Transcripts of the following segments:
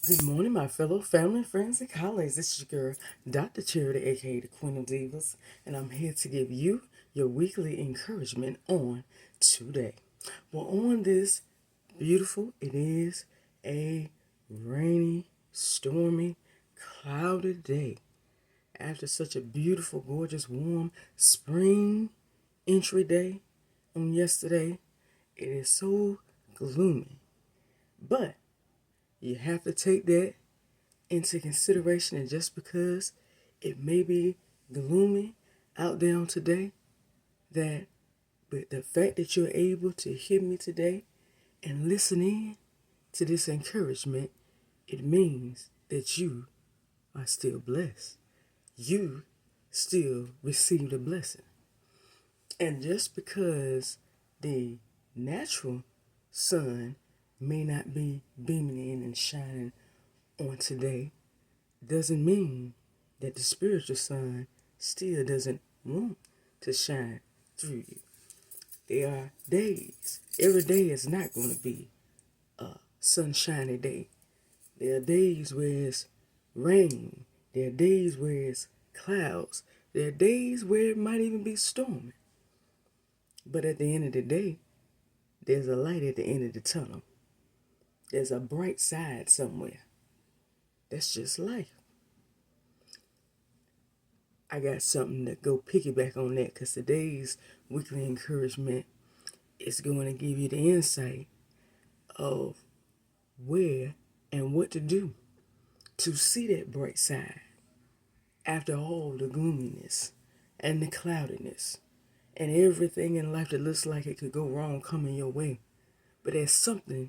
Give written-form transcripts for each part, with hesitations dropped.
Good morning, my fellow family, friends, and colleagues. This is your girl, Dr. Charity, aka the Queen of Divas, and I'm here to give you your weekly encouragement on today. Well, on this beautiful, it is a rainy, stormy, clouded day. After such a beautiful, gorgeous, warm spring entry day on yesterday, it is so gloomy. But you have to take that into consideration, and just because it may be gloomy out there on today, that but the fact that you're able to hear me today and listen in to this encouragement, it means that you are still blessed. You still received a blessing. And just because the natural sun may not be beaming in and shining on today doesn't mean that the spiritual sun still doesn't want to shine through you. There are days. Every day is not going to be a sunshiny day. There are days where it's rain. There are days where it's clouds. There are days where it might even be storming. But at the end of the day, there's a light at the end of the tunnel. There's a bright side somewhere. That's just life. I got something to go piggyback on that, because today's weekly encouragement is going to give you the insight of where and what to do to see that bright side after all the gloominess and the cloudiness and everything in life that looks like it could go wrong coming your way. But there's something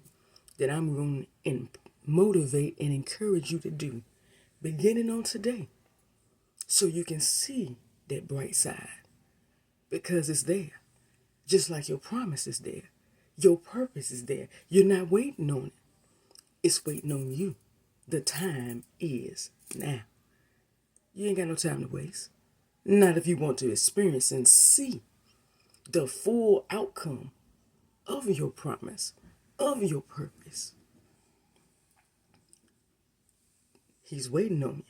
that I'm going to motivate and encourage you to do beginning on today, so you can see that bright side, because it's there. Just like your promise is there. Your purpose is there. You're not waiting on it. It's waiting on you. The time is now. You ain't got no time to waste. Not if you want to experience and see the full outcome of your promise, of your purpose. He's waiting on you.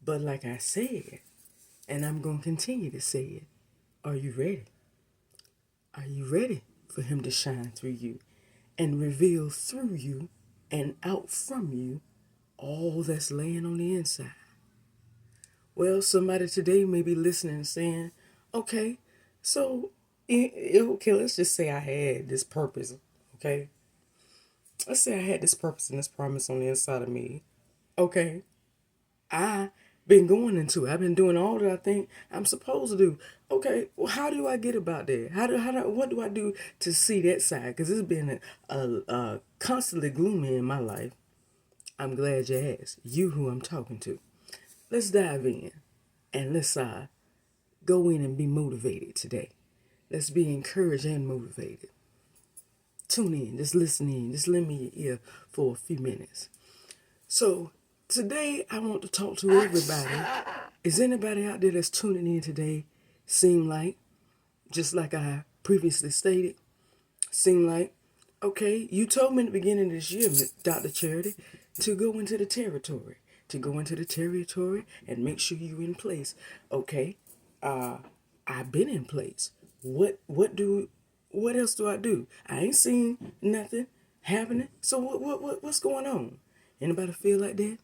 But like I said, and I'm going to continue to say it, are you ready? Are you ready for him to shine through you and reveal through you and out from you all that's laying on the inside? Well, somebody today may be listening and saying, okay, so, okay, let's just say I had this purpose, okay? Let's say I had this purpose and this promise on the inside of me, okay? I been going into it. I've been doing all that I think I'm supposed to do. Okay, well, how do I get about that? What do I do to see that side? Because it's been constantly gloomy in my life. I'm glad you asked. You who I'm talking to. Let's dive in and let's go in and be motivated today. Let's be encouraged and motivated. Tune in, just listen in, just lend me your ear for a few minutes. So today I want to talk to everybody. Is anybody out there that's tuning in today seem like, just like I previously stated, seem like, okay, you told me in the beginning of this year, Dr. Charity, to go into the territory. To go into the territory and make sure you're in place. Okay, I've been in place. What else do I do? I ain't seen nothing happening. So what's going on? Anybody feel like that?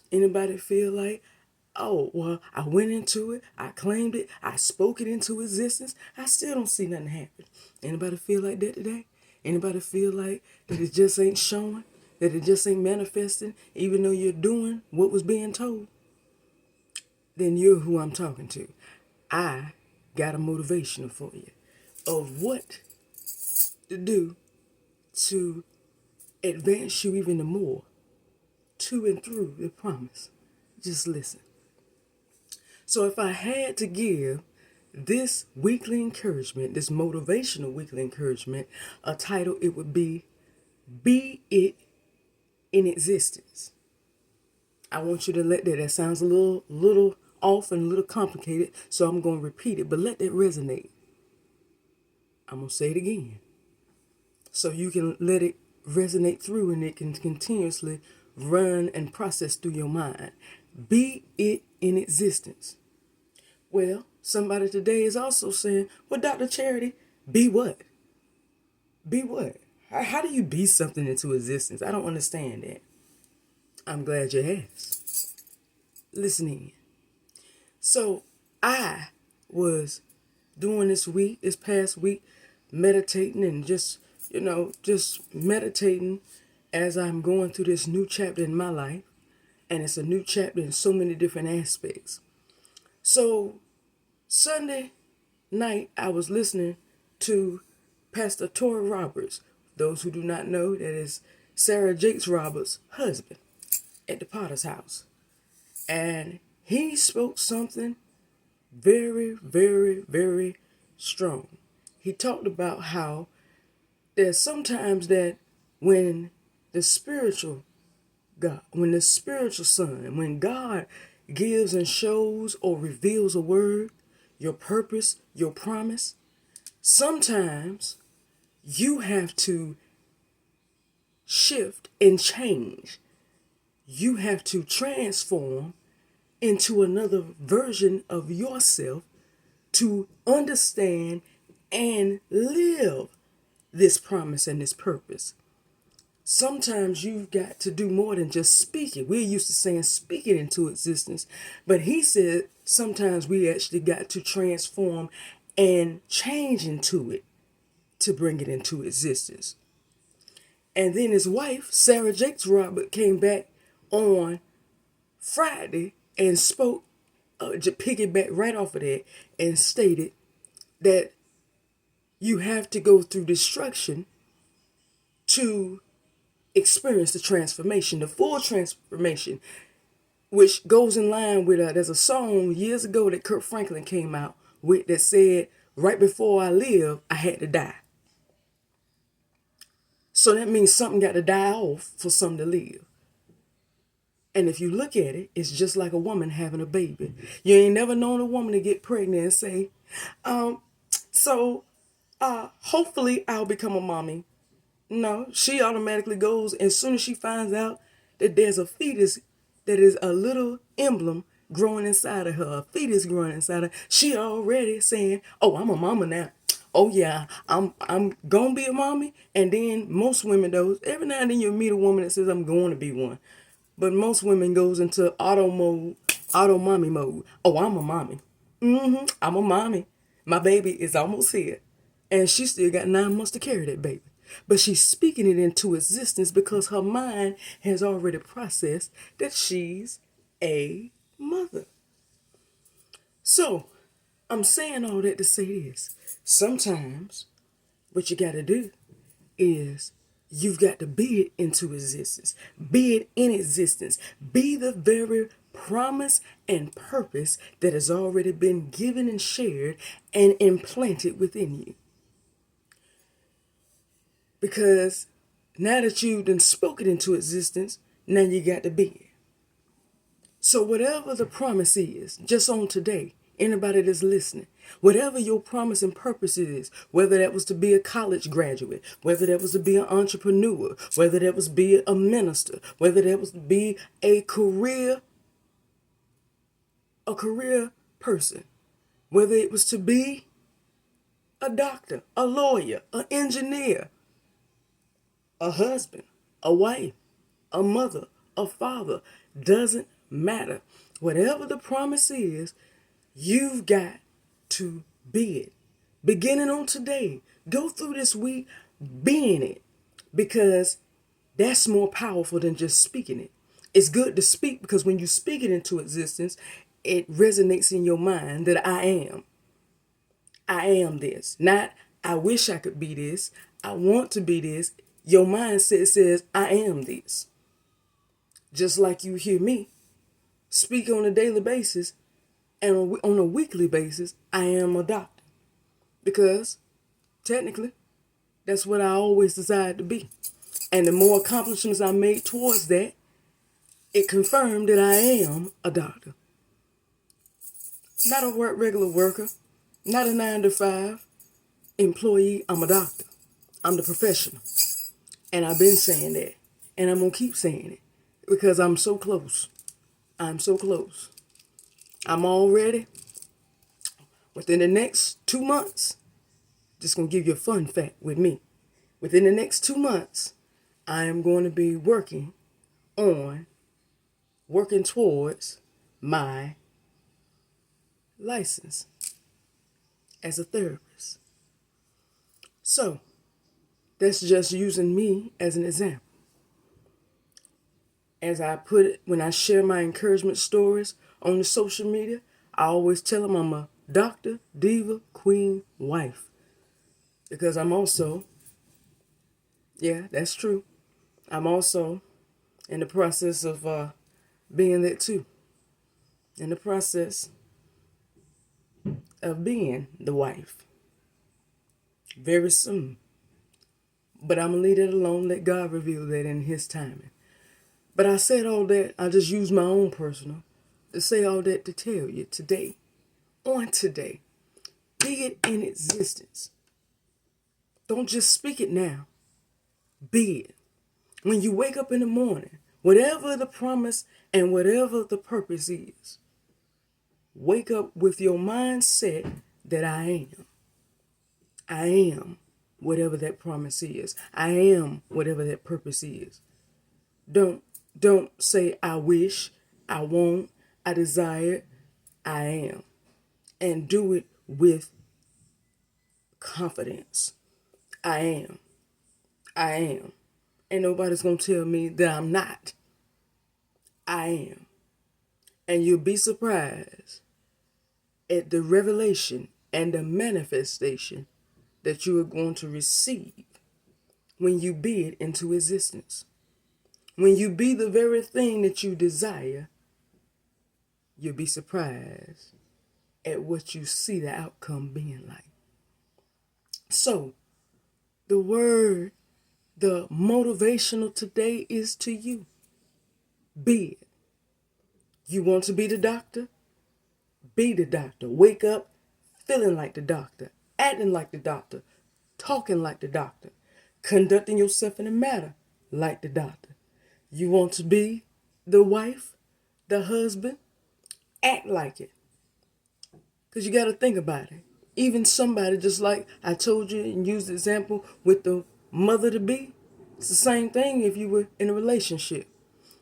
Anybody feel like, oh, well, I went into it, I claimed it, I spoke it into existence, I still don't see nothing happen? Anybody feel like that today? Anybody feel like that it just ain't showing, that it just ain't manifesting, even though you're doing what was being told? Then you're who I'm talking to. I got a motivational for you of what to do to advance you even more to and through the promise. Just listen. So if I had to give this weekly encouragement, this motivational weekly encouragement, a title, it would be It in Existence. I want you to let that sounds a little off and a little complicated, so I'm going to repeat it, but let that resonate. I'm going to say it again, so you can let it resonate through and it can continuously run and process through your mind. Be it in existence. Well, somebody today is also saying, well, Dr. Charity, be what? Be what? How do you be something into existence? I don't understand that. I'm glad you asked. Listen in. So I was doing this past week, meditating and just meditating as I'm going through this new chapter in my life. And it's a new chapter in so many different aspects. So Sunday night, I was listening to Pastor Tori Roberts. Those who do not know, that is Sarah Jakes Roberts' husband at the Potter's house. And he spoke something very, very, very strong. He talked about how there's sometimes that when the spiritual God, when the spiritual son, when God gives and shows or reveals a word, your purpose, your promise, sometimes you have to shift and change. You have to transform into another version of yourself to understand and live this promise and this purpose. Sometimes you've got to do more than just speak it. We're used to saying speak it into existence. But he said sometimes we actually got to transform and change into it to bring it into existence. And then his wife, Sarah Jakes Robert, came back on Friday and spoke, to piggyback right off of that, and stated that you have to go through destruction to experience the transformation, the full transformation, which goes in line with, there's a song years ago that Kirk Franklin came out with that said, right before I live, I had to die. So that means something got to die off for something to live. And if you look at it, it's just like a woman having a baby. You ain't never known a woman to get pregnant and say, hopefully I'll become a mommy. No, she automatically goes, as soon as she finds out that there's a fetus that is a little emblem growing inside of her, a fetus growing inside of her, she already saying, oh, I'm a mama now. Oh yeah, I'm gonna be a mommy. And then most women, though, every now and then you meet a woman that says I'm going to be one. But most women goes into auto mommy mode. Oh, I'm a mommy. I'm a mommy. My baby is almost here. And she still got 9 months to carry that baby. But she's speaking it into existence because her mind has already processed that she's a mother. So, I'm saying all that to say this. Sometimes what you got to do is you've got to be it into existence. Be it in existence. Be the very promise and purpose that has already been given and shared and implanted within you. Because now that you've done spoken into existence, now you got to be it. So whatever the promise is, just on today, anybody that's listening, whatever your promise and purpose is, whether that was to be a college graduate, whether that was to be an entrepreneur, whether that was to be a minister, whether that was to be a career person, whether it was to be a doctor, a lawyer, an engineer, a husband, a wife, a mother, a father, doesn't matter. Whatever the promise is, you've got to be it. Beginning on today, go through this week being it, because that's more powerful than just speaking it. It's good to speak because when you speak it into existence, it resonates in your mind that I am. I am this. Not I wish I could be this. I want to be this. Your mindset says I am this. Just like you hear me speak on a daily basis and on a weekly basis, I am a doctor. Because technically, that's what I always desired to be. And the more accomplishments I made towards that, it confirmed that I am a doctor. Not a regular worker, not a 9-to-5 employee. I'm a doctor. I'm the professional. And I've been saying that. And I'm going to keep saying it. because I'm so close. I'm so close. I'm all ready. Within the next 2 months, just going to give you a fun fact with me. Within the next 2 months, I am going to be working towards my license as a therapist. So, that's just using me as an example. As I put it, when I share my encouragement stories on the social media, I always tell them I'm a doctor, diva, queen, wife. Because I'm also, yeah, that's true. I'm also in the process of being that too. In the process of being the wife. Very soon. But I'm going to leave it alone, let God reveal that in His timing. But I said all that, I just used my own personal to say all that to tell you today, on today, be it in existence. Don't just speak it now. Be it. When you wake up in the morning, whatever the promise and whatever the purpose is, wake up with your mindset that I am. I am whatever that promise is. I am whatever that purpose is. Don't say I wish, I want, I desire. I am. And do it with confidence. I am. I am. And nobody's going to tell me that I'm not. I am. And you'll be surprised at the revelation and the manifestation that you are going to receive when you be it into existence. When you be the very thing that you desire, you'll be surprised at what you see the outcome being like. So, the word, the motivational today is to you. Be it. You want to be the doctor? Be the doctor. Wake up feeling like the doctor, acting like the doctor, talking like the doctor, conducting yourself in a matter like the doctor. You want to be the wife, the husband? Act like it. Because you got to think about it. Even somebody, just like I told you and used the example with the mother-to-be, it's the same thing if you were in a relationship.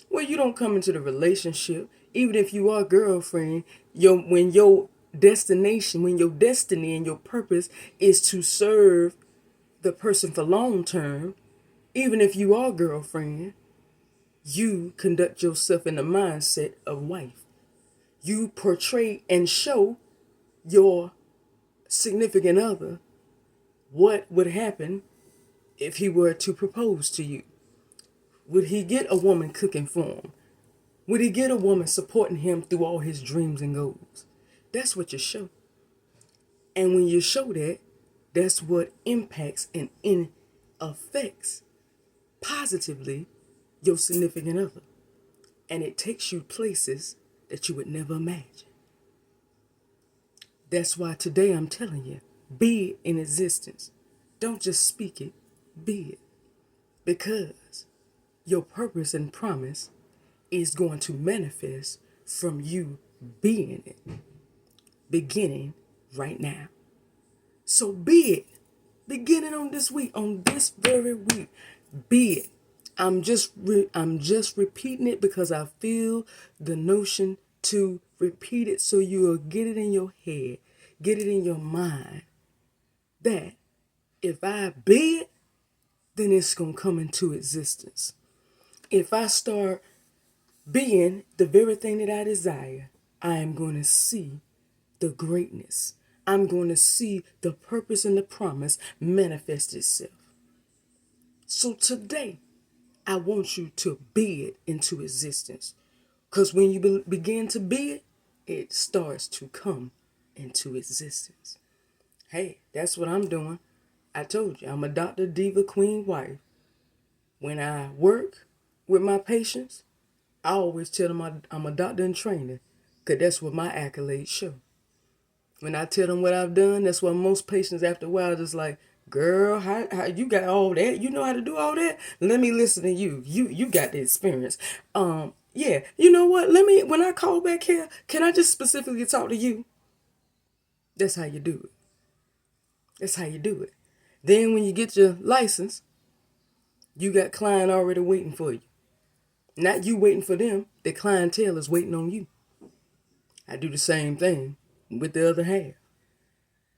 Well, you don't come into the relationship, even if you are a girlfriend, when your destination, when your destiny and your purpose is to serve the person for long term, even if you are a girlfriend, you conduct yourself in the mindset of wife. You portray and show your significant other what would happen if he were to propose to you. Would he get a woman cooking for him? Would he get a woman supporting him through all his dreams and goals? That's what you show. And when you show that, that's what impacts and affects positively your significant other. And it takes you places that you would never imagine. That's why today I'm telling you, be it in existence. Don't just speak it, be it. Because your purpose and promise is going to manifest from you being it, beginning right now. So be it, beginning on this week, on this very week, be it. I'm just repeating it because I feel the notion to repeat it so you'll get it in your head, get it in your mind, that if I be it, then it's going to come into existence. If I start being the very thing that I desire, I am going to see the greatness. I'm going to see the purpose and the promise manifest itself. So today, I want you to be it into existence. Because when you begin to be it, it starts to come into existence. Hey, that's what I'm doing. I told you, I'm a doctor, diva, queen, wife. When I work with my patients, I always tell them I'm a doctor in training, because that's what my accolades show. When I tell them what I've done, that's why most patients after a while just like, Girl, how you got all that? You know how to do all that? Let me listen to you. You got the experience. Yeah. You know what? Let me when I call back here, can I just specifically talk to you? That's how you do it. That's how you do it. Then when you get your license, you got client already waiting for you. Not you waiting for them. The clientele is waiting on you. I do the same thing with the other half.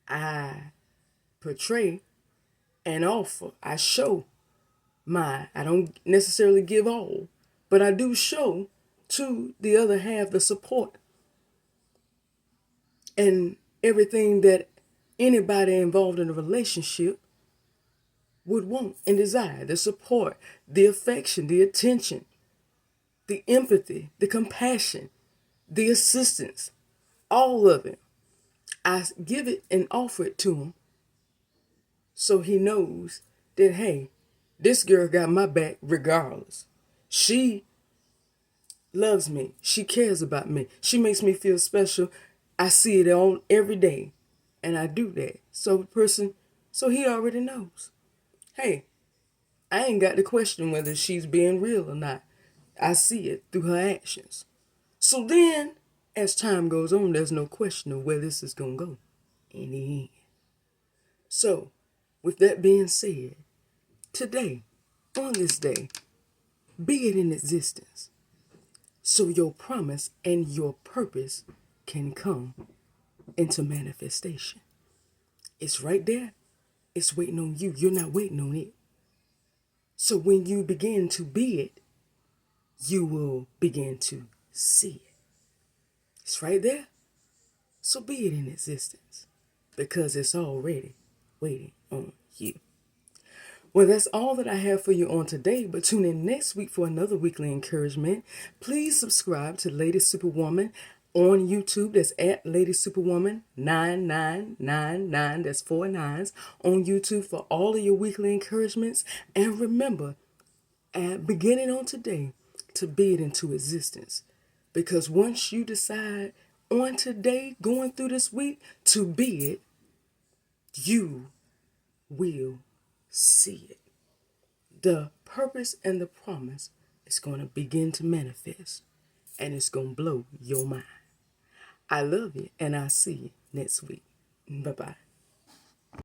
I portray and offer. I show I don't necessarily give all, but I do show to the other half the support and everything that anybody involved in a relationship would want and desire. The support, the affection, the attention, the empathy, the compassion, the assistance, all of it. I give it and offer it to him so he knows that, hey, this girl got my back regardless. She loves me. She cares about me. She makes me feel special. I see it on every day. And I do that. So he already knows. Hey, I ain't got to question whether she's being real or not. I see it through her actions. So then, as time goes on, there's no question of where this is going to go in the end. So, with that being said, today, on this day, be it in existence, so your promise and your purpose can come into manifestation. It's right there. It's waiting on you. You're not waiting on it. So when you begin to be it, you will begin to see it. It's right there. So be it in existence because it's already waiting on you. Well, that's all that I have for you on today, but tune in next week for another weekly encouragement. Please subscribe to Lady Superwoman on YouTube. That's at Lady Superwoman 9999. That's 4 nines on YouTube for all of your weekly encouragements. And remember, beginning on today, to be it into existence. Because once you decide on today, going through this week, to be it, you will see it. The purpose and the promise is going to begin to manifest, and it's going to blow your mind. I love you, and I'll see you next week. Bye-bye.